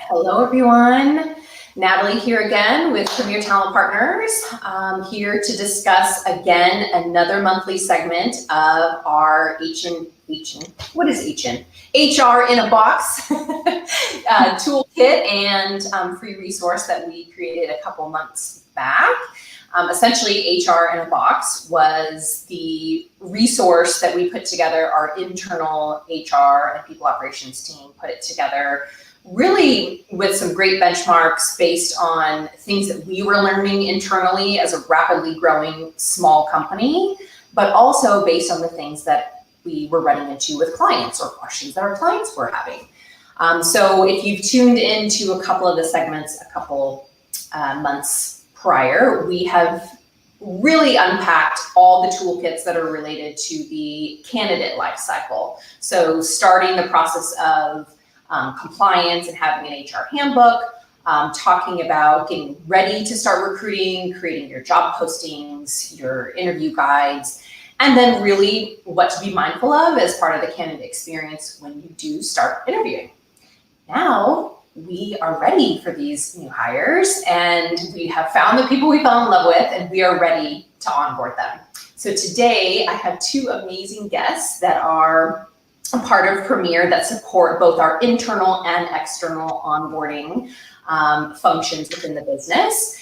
Hello, everyone. Natalie here again with Premier Talent Partners, here to discuss again another monthly segment of our what is HR in a Box toolkit and free resource that we created a couple months back. Essentially, HR in a Box was the resource that we put together. Our internal HR and people operations team put it together, really with some great benchmarks based on things that we were learning internally as a rapidly growing small company, but also based on the things that we were running into with clients or questions that our clients were having. So if you've tuned into a couple of the segments a couple months prior, we have really unpacked all the toolkits that are related to the candidate lifecycle. So starting the process of compliance and having an HR handbook, talking about getting ready to start recruiting, creating your job postings, your interview guides, and then really what to be mindful of as part of the candidate experience when you do start interviewing. Now we are ready for these new hires, and we have found the people we fell in love with, and we are ready to onboard them. So today I have two amazing guests that are a part of Premier that support both our internal and external onboarding functions within the business.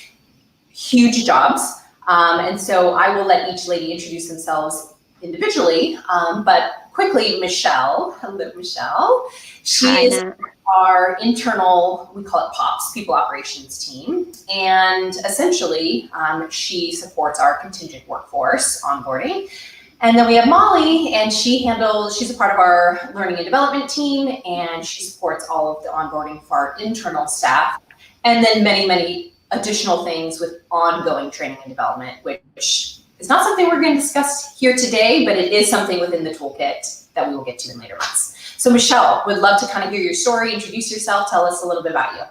Huge jobs. And so I will let each lady introduce themselves individually, but quickly, Michelle. Hello, Michelle. She is our internal, we call it POPS, People Operations Team. And essentially, she supports our contingent workforce onboarding. And then we have Molly, and she's a part of our learning and development team, and she supports all of the onboarding for our internal staff, and then many, many additional things with ongoing training and development, which is not something we're going to discuss here today, but it is something within the toolkit that we will get to in later months. So Michelle, would love to kind of hear your story, introduce yourself, tell us a little bit about you.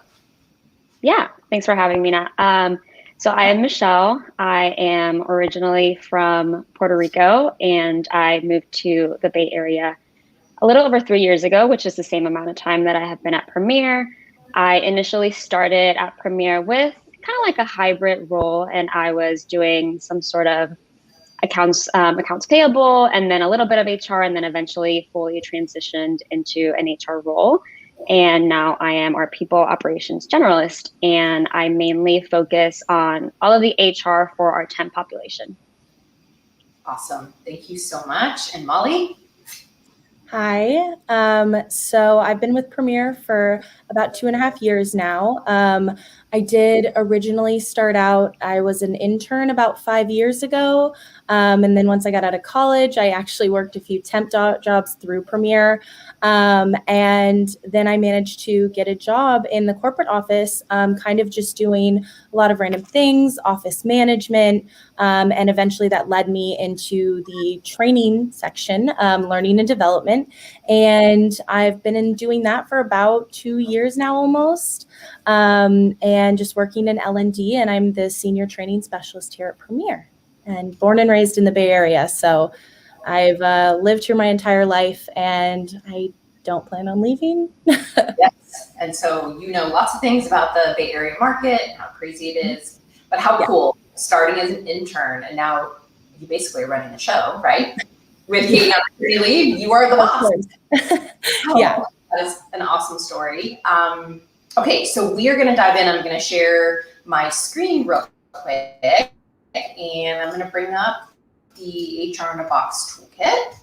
Yeah, thanks for having me, Nat. So I am Michelle. I am originally from Puerto Rico, and I moved to the Bay Area a little over 3 years ago, which is the same amount of time that I have been at Premier. I initially started at Premier with kind of like a hybrid role, and I was doing some sort of accounts payable, and then a little bit of HR, and then eventually fully transitioned into an HR role. And now I am our people operations generalist, and I mainly focus on all of the HR for our temp population. Awesome. Thank you so much. And Molly? Hi. So I've been with Premier for about 2.5 years now. I did originally start out, I was an intern about 5 years ago. And then once I got out of college, I actually worked a few temp jobs through Premier. And then I managed to get a job in the corporate office, kind of just doing a lot of random things, office management. And eventually that led me into the training section, learning and development. And I've been doing that for about 2 years now almost, and just working in L&D, and I'm the senior training specialist here at Premier, and born and raised in the Bay Area. So I've lived here my entire life, and I don't plan on leaving. Yes, and so you know lots of things about the Bay Area market, how crazy it is, but how cool, starting as an intern, and now you basically are running the show, right? With Katie on maternity leave, you are the boss. Yeah. That is an awesome story. Okay, so we are going to dive in. I'm going to share my screen real quick, and I'm going to bring up the HR in a Box toolkit.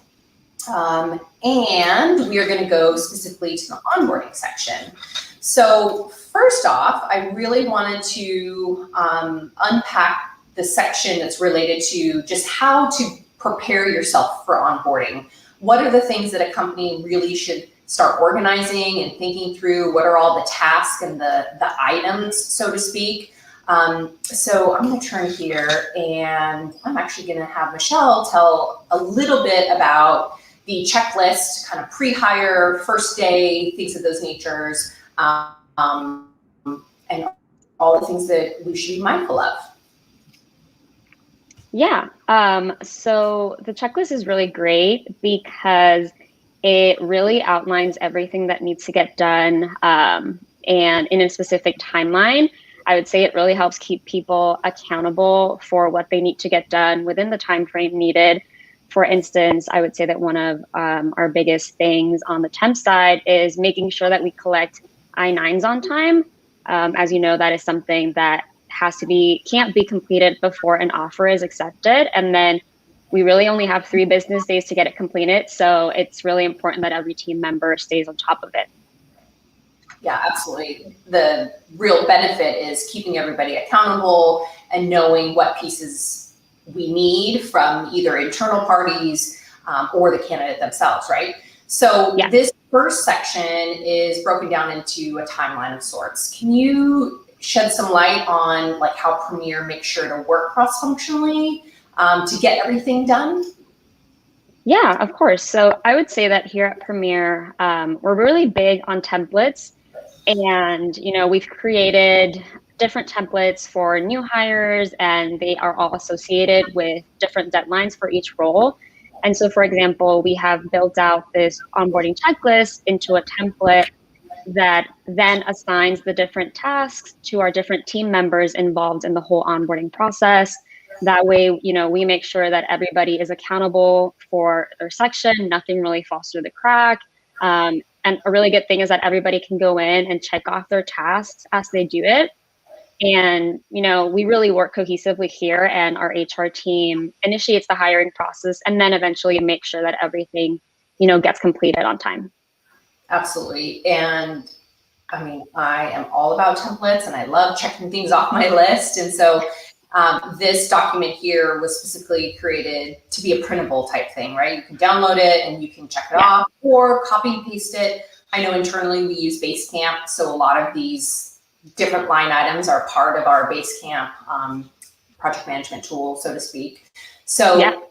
And we are going to go specifically to the onboarding section. So first off, I really wanted to unpack the section that's related to just how to prepare yourself for onboarding. What are the things that a company really should start organizing and thinking through? What are all the tasks and the items, so to speak? So I'm going to turn here, and I'm actually going to have Michelle tell a little bit about the checklist, kind of pre-hire, first day, things of those natures, and all the things that we should be mindful of. Yeah, so the checklist is really great because it really outlines everything that needs to get done and in a specific timeline, I would say it really helps keep people accountable for what they need to get done within the time frame needed. For instance, I would say that one of our biggest things on the temp side is making sure that we collect I-9s on time. As you know, that is something that can't be completed before an offer is accepted. And then we really only have 3 business days to get it completed. So it's really important that every team member stays on top of it. Yeah, absolutely. The real benefit is keeping everybody accountable and knowing what pieces we need from either internal parties or the candidate themselves, right? So This first section is broken down into a timeline of sorts. Can you shed some light on like how Premier makes sure to work cross-functionally to get everything done? Yeah, of course. So I would say that here at Premier, we're really big on templates. And, we've created different templates for new hires, and they are all associated with different deadlines for each role. And so, for example, we have built out this onboarding checklist into a template that then assigns the different tasks to our different team members involved in the whole onboarding process. That way, we make sure that everybody is accountable for their section, nothing really falls through the crack. And a really good thing is that everybody can go in and check off their tasks as they do it. And, we really work cohesively here, and our HR team initiates the hiring process and then eventually make sure that everything, gets completed on time. Absolutely. And I mean, I am all about templates and I love checking things off my list. And so this document here was specifically created to be a printable type thing, right? You can download it and you can check it off or copy and paste it. I know internally we use Basecamp, so a lot of these different line items are part of our Basecamp project management tool, so to speak. So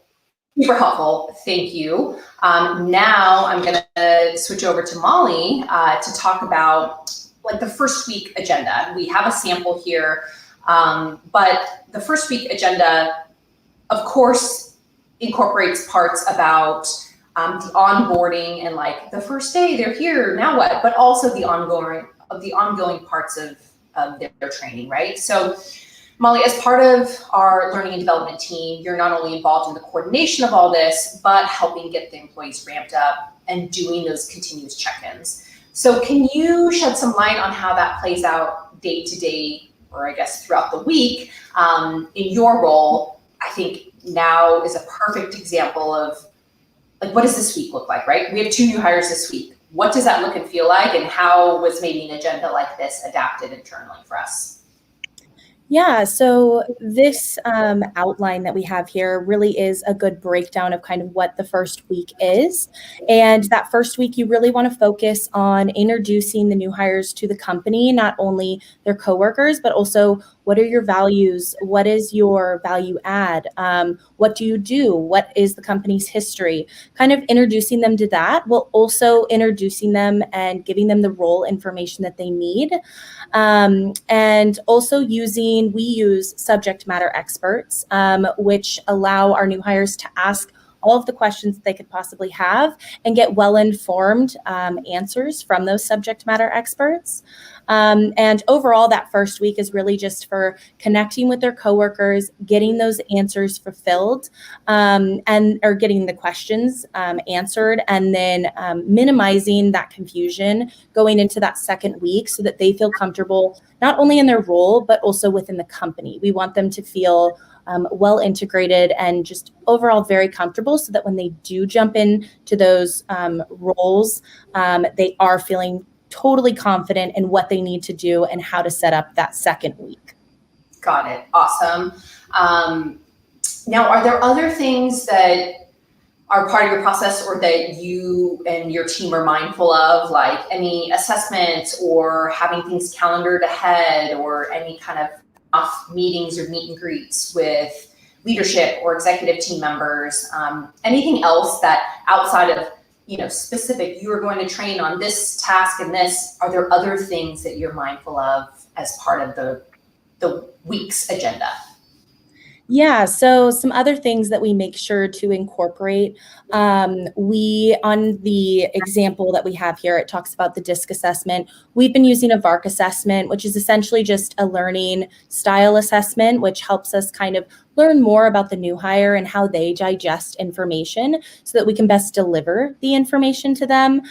super helpful, thank you. Now I'm gonna switch over to Molly to talk about like the first week agenda. We have a sample here. But the first week agenda, of course, incorporates parts about the onboarding and like the first day they're here, now what? But also the ongoing parts of their training, right? So, Molly, as part of our learning and development team, you're not only involved in the coordination of all this, but helping get the employees ramped up and doing those continuous check-ins. So, can you shed some light on how that plays out day to day? Or I guess throughout the week, in your role? I think now is a perfect example of like, what does this week look like, right? We have 2 new hires this week. What does that look and feel like? And how was maybe an agenda like this adapted internally for us? Yeah, so this outline that we have here really is a good breakdown of kind of what the first week is. And that first week, you really want to focus on introducing the new hires to the company, not only their coworkers, but also what are your values? What is your value add? What do you do? What is the company's history? Kind of introducing them to that, while also introducing them and giving them the role information that they need. And also we use subject matter experts, which allow our new hires to ask all of the questions they could possibly have and get well-informed answers from those subject matter experts. And overall, that first week is really just for connecting with their coworkers, getting those answers fulfilled, or getting the questions answered, and then minimizing that confusion going into that second week so that they feel comfortable not only in their role, but also within the company. We want them to feel well integrated and just overall very comfortable so that when they do jump into those roles, they are feeling totally confident in what they need to do and how to set up that second week. Got it. Awesome. Now, are there other things that are part of your process or that you and your team are mindful of, like any assessments or having things calendared ahead or any kind of off meetings or meet and greets with leadership or executive team members? Anything else that outside of specific, you are going to train on this task and this, are there other things that you're mindful of as part of the week's agenda? Yeah, so some other things that we make sure to incorporate, we, on the example that we have here, it talks about the DISC assessment. We've been using a VARC assessment, which is essentially just a learning style assessment, which helps us kind of learn more about the new hire and how they digest information so that we can best deliver the information to them.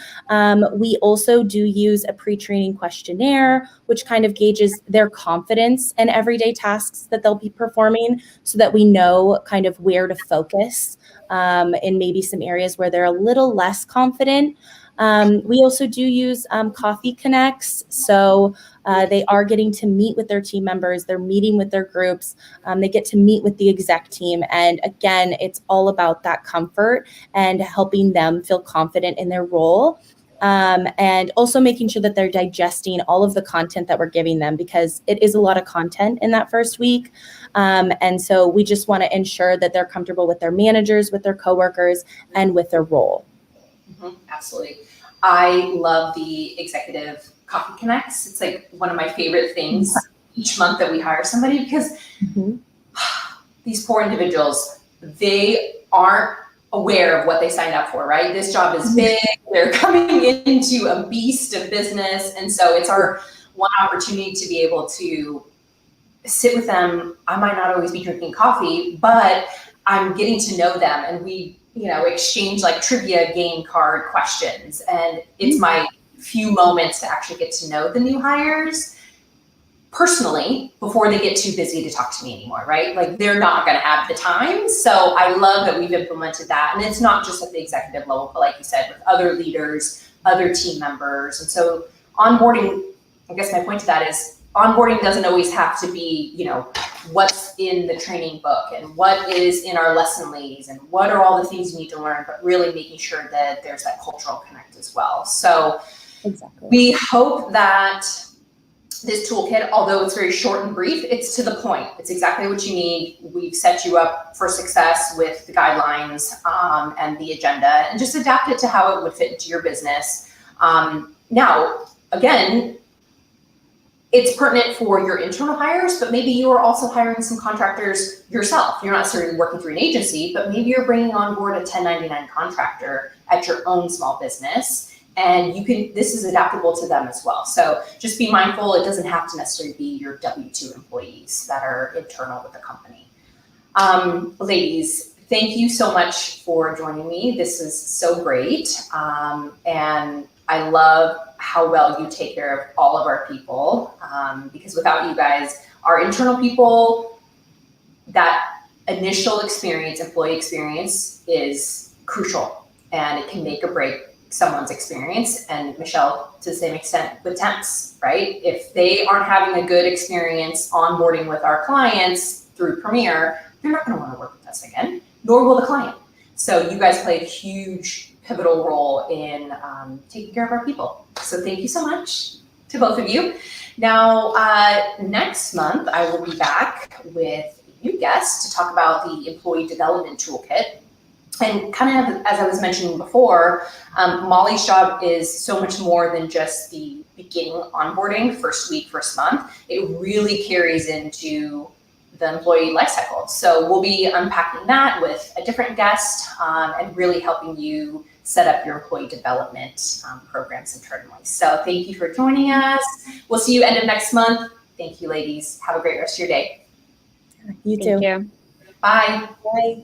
We also do use a pre-training questionnaire, which kind of gauges their confidence in everyday tasks that they'll be performing, so that we know kind of where to focus in maybe some areas where they're a little less confident. We also do use Coffee Connects. So they are getting to meet with their team members. They're meeting with their groups. They get to meet with the exec team. And again, it's all about that comfort and helping them feel confident in their role. And also making sure that they're digesting all of the content that we're giving them, because it is a lot of content in that first week. And so we just want to ensure that they're comfortable with their managers, with their coworkers, and with their role. Absolutely. I love the executive Coffee Connects. It's like one of my favorite things each month that we hire somebody, because these poor individuals, they aren't aware of what they signed up for, right? This job is big. They're coming into a beast of business. And so it's our one opportunity to be able to sit with them. I might not always be drinking coffee, but I'm getting to know them, and we, exchange like trivia game card questions. And it's my few moments to actually get to know the new hires personally before they get too busy to talk to me anymore, right? Like, they're not going to have the time. So I love that we've implemented that. And it's not just at the executive level, but like you said, with other leaders, other team members. And so onboarding, I guess my point to that is, onboarding doesn't always have to be, what's in the training book and what is in our lesson leads and what are all the things you need to learn, but really making sure that there's that cultural connect as well. So we hope that this toolkit, although it's very short and brief, it's to the point. It's exactly what you need. We've set you up for success with the guidelines and the agenda, and just adapt it to how it would fit into your business. Now, again, it's pertinent for your internal hires, but maybe you are also hiring some contractors yourself. You're not necessarily working through an agency, but maybe you're bringing on board a 1099 contractor at your own small business, and this is adaptable to them as well. So just be mindful, it doesn't have to necessarily be your W-2 employees that are internal with the company. Ladies, thank you so much for joining me. This is so great. And I love how well you take care of all of our people, because without you guys, our internal people, that initial experience, employee experience, is crucial, and it can make or break someone's experience. And Michelle, to the same extent with temps, right? If they aren't having a good experience onboarding with our clients through Premier, they're not going to want to work with us again, nor will the client. So you guys play a huge pivotal role in taking care of our people. So thank you so much to both of you. Now, next month, I will be back with a new guest to talk about the employee development toolkit. And kind of, as I was mentioning before, Molly's job is so much more than just the beginning onboarding, first week, first month. It really carries into the employee lifecycle. So we'll be unpacking that with a different guest and really helping you set up your employee development programs internally. So thank you for joining us. We'll see you end of next month. Thank you, ladies. Have a great rest of your day. You too. Thank you. Bye. Bye.